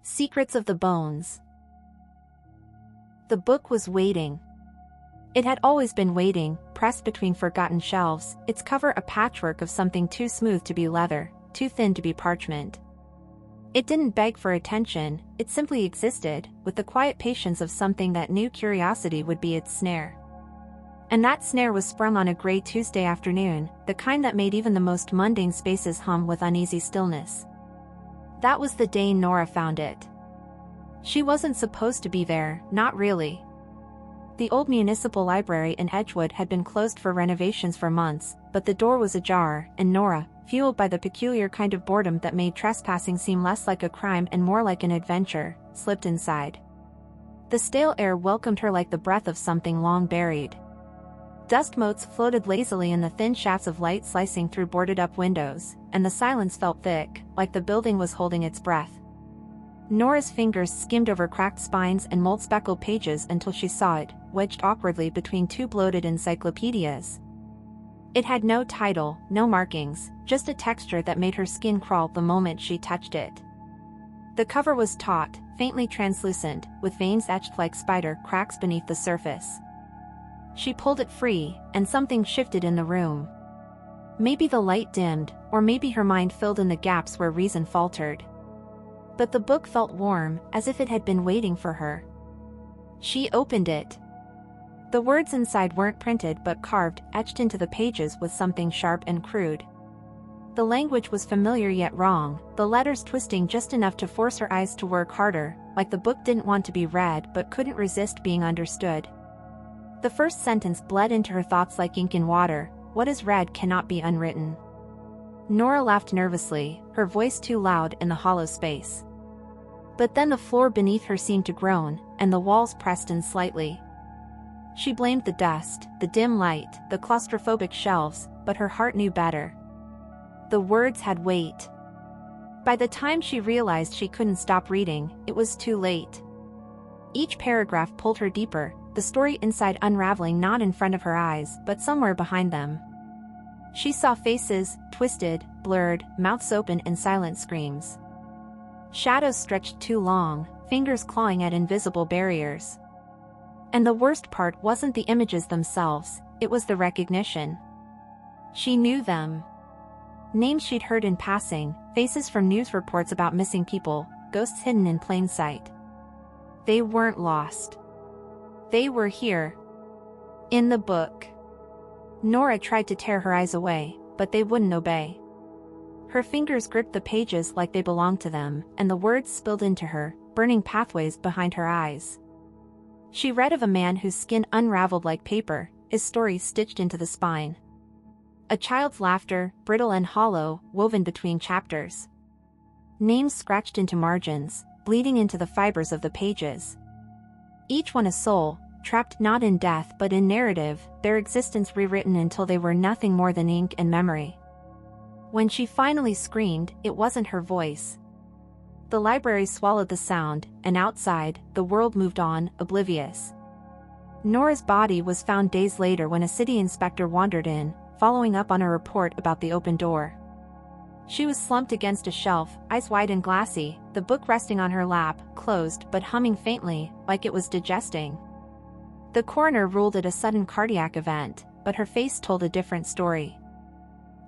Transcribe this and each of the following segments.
Secrets of the Bones. The book was waiting. It had always been waiting, pressed between forgotten shelves, its cover a patchwork of something too smooth to be leather, too thin to be parchment. It didn't beg for attention, it simply existed, with the quiet patience of something that knew curiosity would be its snare. And that snare was sprung on a gray Tuesday afternoon, the kind that made even the most mundane spaces hum with uneasy stillness. That was the day Nora found it. She wasn't supposed to be there, not really. The old municipal library in Edgewood had been closed for renovations for months, but the door was ajar, and Nora, fueled by the peculiar kind of boredom that made trespassing seem less like a crime and more like an adventure, slipped inside. The stale air welcomed her like the breath of something long buried. Dust motes floated lazily in the thin shafts of light slicing through boarded-up windows, and the silence felt thick, like the building was holding its breath. Nora's fingers skimmed over cracked spines and mold-speckled pages until she saw it, wedged awkwardly between two bloated encyclopedias. It had no title, no markings, just a texture that made her skin crawl the moment she touched it. The cover was taut, faintly translucent, with veins etched like spider cracks beneath the surface. She pulled it free, and something shifted in the room. Maybe the light dimmed, or maybe her mind filled in the gaps where reason faltered. But the book felt warm, as if it had been waiting for her. She opened it. The words inside weren't printed but carved, etched into the pages with something sharp and crude. The language was familiar yet wrong, the letters twisting just enough to force her eyes to work harder, like the book didn't want to be read but couldn't resist being understood. The first sentence bled into her thoughts like ink in water: "What is read cannot be unwritten." Nora laughed nervously, her voice too loud in the hollow space. But then the floor beneath her seemed to groan, and the walls pressed in slightly. She blamed the dust, the dim light, the claustrophobic shelves, but her heart knew better. The words had weight. By the time she realized she couldn't stop reading, it was too late. Each paragraph pulled her deeper, the story inside unraveling not in front of her eyes but somewhere behind them. She saw faces, twisted, blurred, mouths open in silent screams. Shadows stretched too long, fingers clawing at invisible barriers. And the worst part wasn't the images themselves, it was the recognition. She knew them. Names she'd heard in passing, faces from news reports about missing people, ghosts hidden in plain sight. They weren't lost. They were here. In the book. Nora tried to tear her eyes away, but they wouldn't obey. Her fingers gripped the pages like they belonged to them, and the words spilled into her, burning pathways behind her eyes. She read of a man whose skin unraveled like paper, his story stitched into the spine. A child's laughter, brittle and hollow, woven between chapters. Names scratched into margins, bleeding into the fibers of the pages. Each one a soul, trapped not in death but in narrative, their existence rewritten until they were nothing more than ink and memory. When she finally screamed, it wasn't her voice. The library swallowed the sound, and outside, the world moved on, oblivious. Nora's body was found days later when a city inspector wandered in, following up on a report about the open door. She was slumped against a shelf, eyes wide and glassy, the book resting on her lap, closed but humming faintly, like it was digesting. The coroner ruled it a sudden cardiac event, but her face told a different story.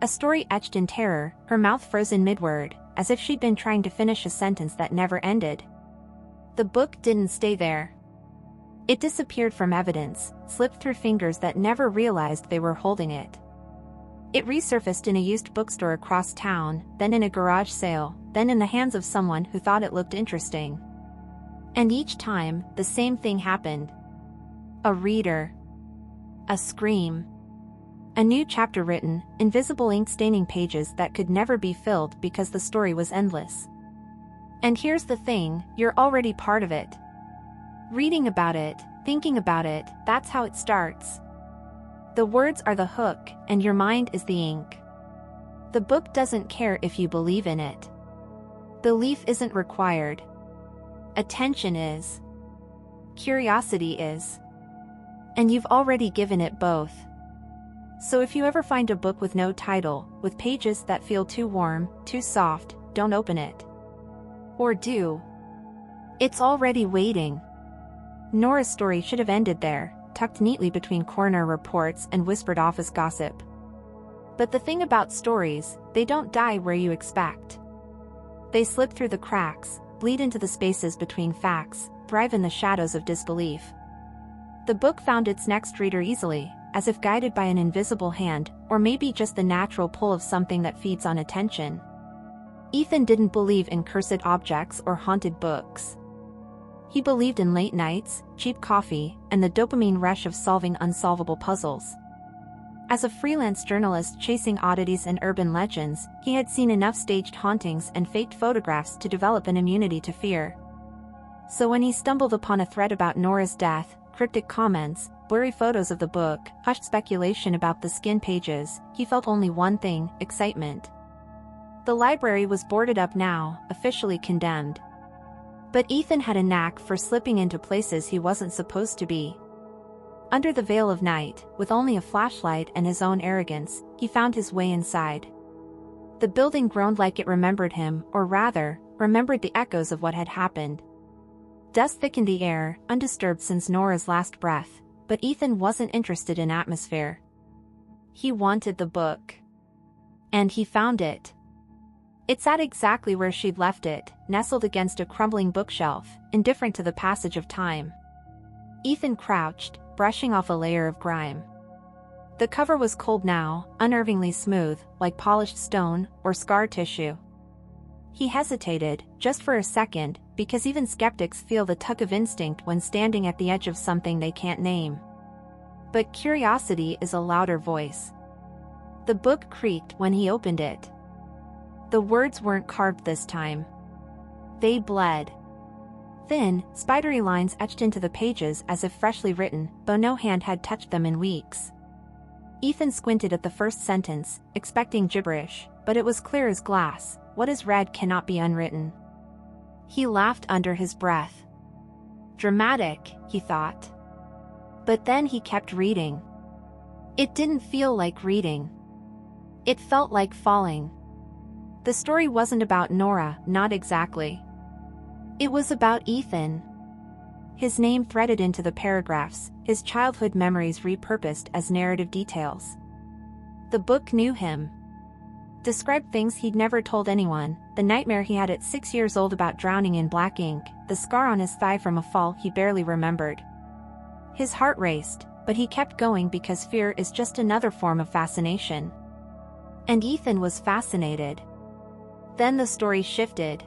A story etched in terror, her mouth frozen mid-word, as if she'd been trying to finish a sentence that never ended. The book didn't stay there. It disappeared from evidence, slipped through fingers that never realized they were holding it. It resurfaced in a used bookstore across town, then in a garage sale, then in the hands of someone who thought it looked interesting. And each time, the same thing happened. A reader. A scream. A new chapter written, invisible ink staining pages that could never be filled because the story was endless. And here's the thing, you're already part of it. Reading about it, thinking about it, that's how it starts. The words are the hook, and your mind is the ink. The book doesn't care if you believe in it. Belief isn't required. Attention is. Curiosity is. And you've already given it both. So if you ever find a book with no title, with pages that feel too warm, too soft, don't open it. Or do. It's already waiting. Nora's story should have ended there, tucked neatly between coroner reports and whispered office gossip. But the thing about stories, they don't die where you expect. They slip through the cracks, bleed into the spaces between facts, thrive in the shadows of disbelief. The book found its next reader easily, as if guided by an invisible hand, or maybe just the natural pull of something that feeds on attention. Ethan didn't believe in cursed objects or haunted books. He believed in late nights, cheap coffee, and the dopamine rush of solving unsolvable puzzles. As a freelance journalist chasing oddities and urban legends, he had seen enough staged hauntings and faked photographs to develop an immunity to fear. So when he stumbled upon a thread about Nora's death, cryptic comments, blurry photos of the book, hushed speculation about the skin pages, he felt only one thing: excitement. The library was boarded up now, officially condemned. But Ethan had a knack for slipping into places he wasn't supposed to be. Under the veil of night, with only a flashlight and his own arrogance, he found his way inside. The building groaned like it remembered him, or rather, remembered the echoes of what had happened. Dust thickened the air, undisturbed since Nora's last breath, but Ethan wasn't interested in atmosphere. He wanted the book. And he found it. It sat exactly where she'd left it, nestled against a crumbling bookshelf, indifferent to the passage of time. Ethan crouched, brushing off a layer of grime. The cover was cold now, unnervingly smooth, like polished stone or scar tissue. He hesitated, just for a second, because even skeptics feel the tug of instinct when standing at the edge of something they can't name. But curiosity is a louder voice. The book creaked when he opened it. The words weren't carved this time. They bled. Thin, spidery lines etched into the pages as if freshly written, though no hand had touched them in weeks. Ethan squinted at the first sentence, expecting gibberish, but it was clear as glass: what is read cannot be unwritten. He laughed under his breath. Dramatic, he thought. But then he kept reading. It didn't feel like reading. It felt like falling. The story wasn't about Nora, not exactly. It was about Ethan. His name threaded into the paragraphs, his childhood memories repurposed as narrative details. The book knew him. Described things he'd never told anyone: the nightmare he had at 6 years old about drowning in black ink, the scar on his thigh from a fall he barely remembered. His heart raced, but he kept going because fear is just another form of fascination. And Ethan was fascinated. Then the story shifted.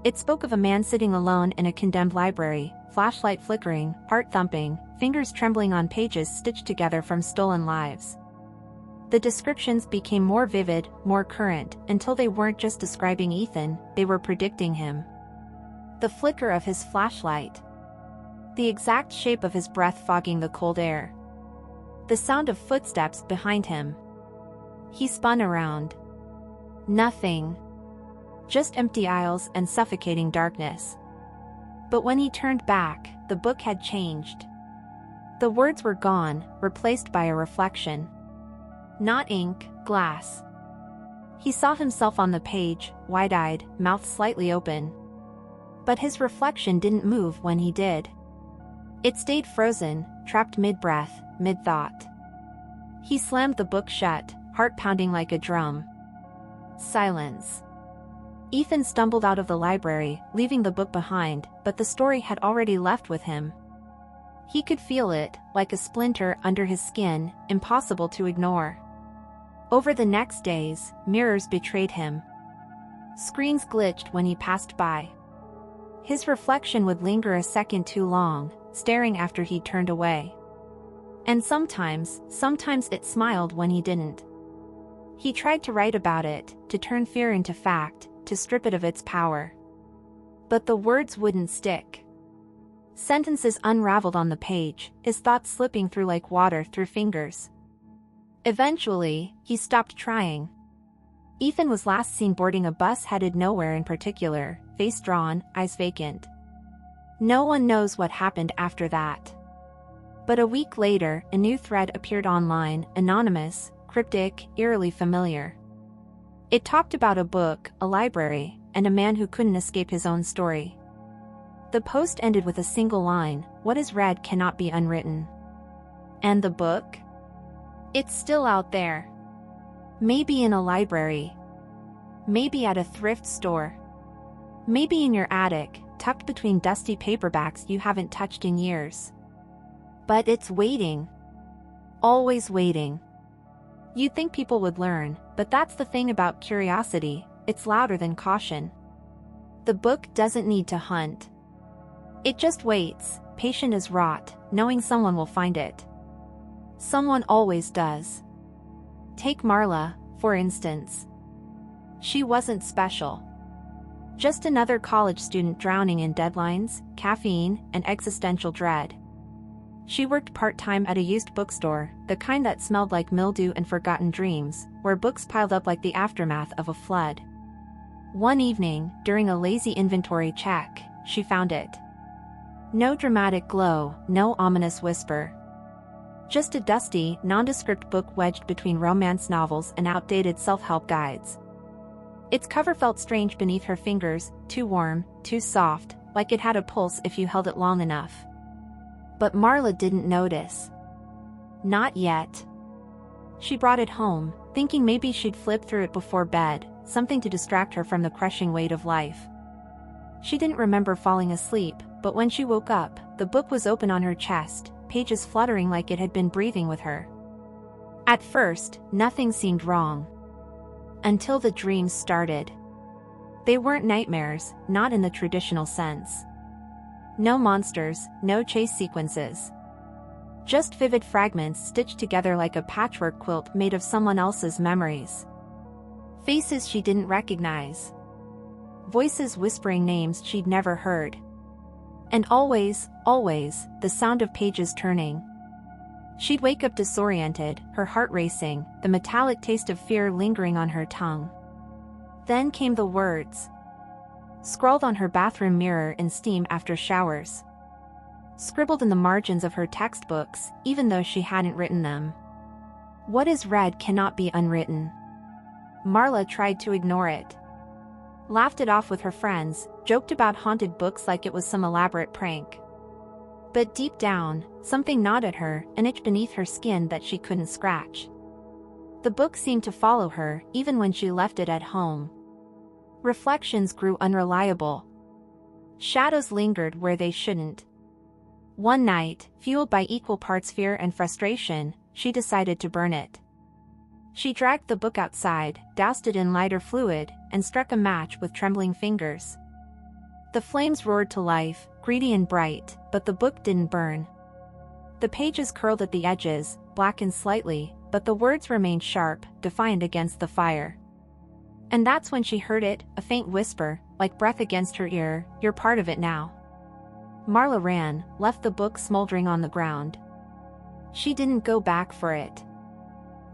It spoke of a man sitting alone in a condemned library, flashlight flickering, heart thumping, fingers trembling on pages stitched together from stolen lives. The descriptions became more vivid, more current, until they weren't just describing Ethan, they were predicting him. The flicker of his flashlight. The exact shape of his breath fogging the cold air. The sound of footsteps behind him. He spun around. Nothing. Just empty aisles and suffocating darkness. But when he turned back, the book had changed. The words were gone, replaced by a reflection. Not ink, glass. He saw himself on the page, wide-eyed, mouth slightly open. But his reflection didn't move when he did. It stayed frozen, trapped mid-breath, mid-thought. He slammed the book shut, heart pounding like a drum. Silence. Ethan stumbled out of the library, leaving the book behind, but the story had already left with him. He could feel it, like a splinter under his skin, impossible to ignore. Over the next days, mirrors betrayed him. Screens glitched when he passed by. His reflection would linger a second too long, staring after he'd turned away. And sometimes it smiled when he didn't. He tried to write about it, to turn fear into fact, to strip it of its power. But the words wouldn't stick. Sentences unraveled on the page, his thoughts slipping through like water through fingers. Eventually, he stopped trying. Ethan was last seen boarding a bus headed nowhere in particular, face drawn, eyes vacant. No one knows what happened after that. But a week later, a new thread appeared online, anonymous, cryptic, eerily familiar. It talked about a book, a library, and a man who couldn't escape his own story. The post ended with a single line, "What is read cannot be unwritten." And the book? It's still out there. Maybe in a library. Maybe at a thrift store. Maybe in your attic, tucked between dusty paperbacks you haven't touched in years. But it's waiting. Always waiting. You'd think people would learn, but that's the thing about curiosity, it's louder than caution. The book doesn't need to hunt. It just waits, patient as rot, knowing someone will find it. Someone always does. Take Marla, for instance. She wasn't special. Just another college student drowning in deadlines, caffeine, and existential dread. She worked part-time at a used bookstore, the kind that smelled like mildew and forgotten dreams, where books piled up like the aftermath of a flood. One evening, during a lazy inventory check, she found it. No dramatic glow, no ominous whisper. Just a dusty, nondescript book wedged between romance novels and outdated self-help guides. Its cover felt strange beneath her fingers, too warm, too soft, like it had a pulse if you held it long enough. But Marla didn't notice. Not yet. She brought it home, thinking maybe she'd flip through it before bed, something to distract her from the crushing weight of life. She didn't remember falling asleep, but when she woke up, the book was open on her chest, pages fluttering like it had been breathing with her. At first, nothing seemed wrong. Until the dreams started. They weren't nightmares, not in the traditional sense. No monsters, no chase sequences. Just vivid fragments stitched together like a patchwork quilt made of someone else's memories. Faces she didn't recognize. Voices whispering names she'd never heard. And always, the sound of pages turning. She'd wake up disoriented, her heart racing, the metallic taste of fear lingering on her tongue. Then came the words. Scrawled on her bathroom mirror in steam after showers. Scribbled in the margins of her textbooks, even though she hadn't written them. What is read cannot be unwritten. Marla tried to ignore it. Laughed it off with her friends, joked about haunted books like it was some elaborate prank. But deep down, something gnawed at her, an itch beneath her skin that she couldn't scratch. The book seemed to follow her, even when she left it at home. Reflections grew unreliable. Shadows lingered where they shouldn't. One night, fueled by equal parts fear and frustration, she decided to burn it. She dragged the book outside, doused it in lighter fluid, and struck a match with trembling fingers. The flames roared to life, greedy and bright, but the book didn't burn. The pages curled at the edges, blackened slightly, but the words remained sharp, defiant against the fire. And that's when she heard it, a faint whisper, like breath against her ear, "You're part of it now." Marla ran, left the book smoldering on the ground. She didn't go back for it.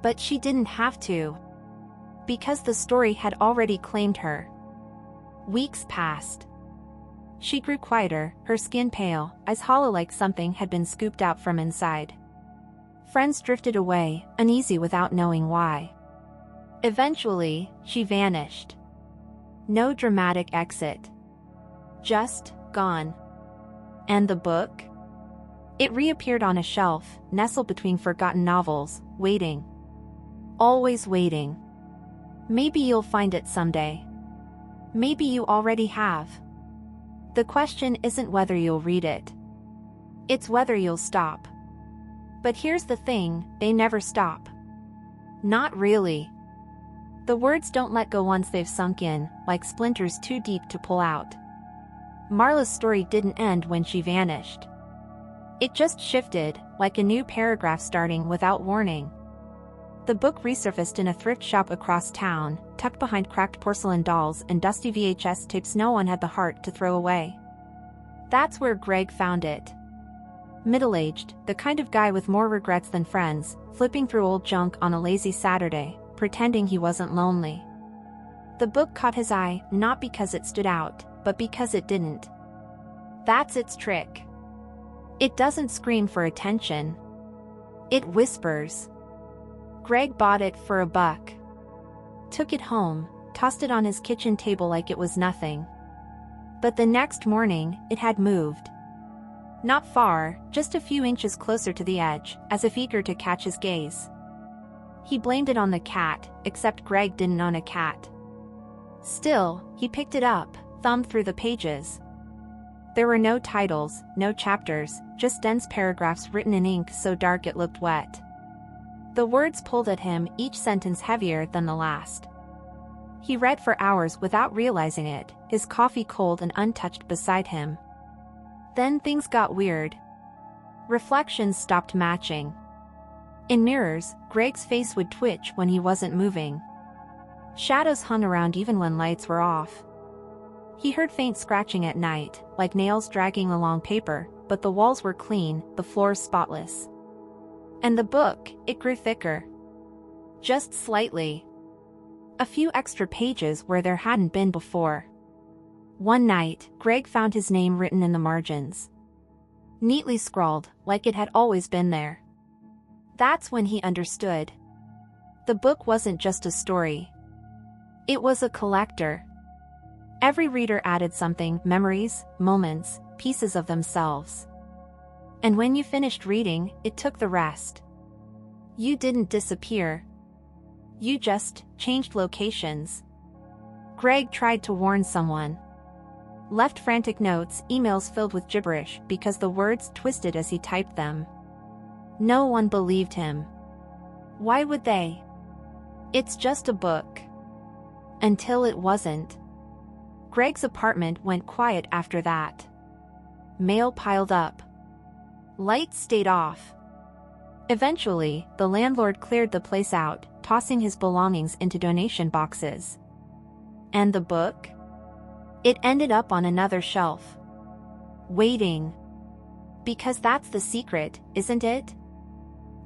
But she didn't have to. Because the story had already claimed her. Weeks passed. She grew quieter, her skin pale, eyes hollow like something had been scooped out from inside. Friends drifted away, uneasy without knowing why. Eventually, she vanished. No dramatic exit. Just, gone. And the book? It reappeared on a shelf, nestled between forgotten novels, waiting. Always waiting. Maybe you'll find it someday. Maybe you already have. The question isn't whether you'll read it. It's whether you'll stop. But here's the thing, they never stop. Not really. The words don't let go once they've sunk in, like splinters too deep to pull out. Marla's story didn't end when she vanished. It just shifted, like a new paragraph starting without warning. The book resurfaced in a thrift shop across town, tucked behind cracked porcelain dolls and dusty VHS tapes no one had the heart to throw away. That's where Greg found it. Middle-aged, the kind of guy with more regrets than friends, flipping through old junk on a lazy Saturday, pretending he wasn't lonely. The book caught his eye, not because it stood out, but because it didn't. That's its trick. It doesn't scream for attention. It whispers. Greg bought it for $1. Took it home, tossed it on his kitchen table like it was nothing. But the next morning, it had moved. Not far, just a few inches closer to the edge, as if eager to catch his gaze. He blamed it on the cat, except Greg didn't own a cat. Still, he picked it up, thumbed through the pages. There were no titles, no chapters, just dense paragraphs written in ink so dark it looked wet. The words pulled at him, each sentence heavier than the last. He read for hours without realizing it, his coffee cold and untouched beside him. Then things got weird. Reflections stopped matching. In mirrors, Greg's face would twitch when he wasn't moving. Shadows hung around even when lights were off. He heard faint scratching at night, like nails dragging along paper, but the walls were clean, the floors spotless. And the book, it grew thicker. Just slightly. A few extra pages where there hadn't been before. One night, Greg found his name written in the margins. Neatly scrawled, like it had always been there. That's when he understood. The book wasn't just a story. It was a collector. Every reader added something, memories, moments, pieces of themselves. And when you finished reading, it took the rest. You didn't disappear. You just changed locations. Greg tried to warn someone. Left frantic notes, emails filled with gibberish because the words twisted as he typed them. No one believed him. Why would they? It's just a book. Until it wasn't. Greg's apartment went quiet after that. Mail piled up. Lights stayed off. Eventually, the landlord cleared the place out, tossing his belongings into donation boxes. And the book? It ended up on another shelf. Waiting. Because that's the secret, isn't it?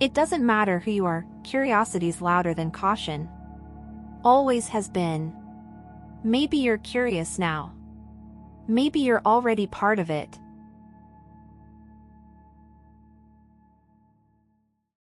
It doesn't matter who you are, curiosity's louder than caution. Always has been. Maybe you're curious now. Maybe you're already part of it.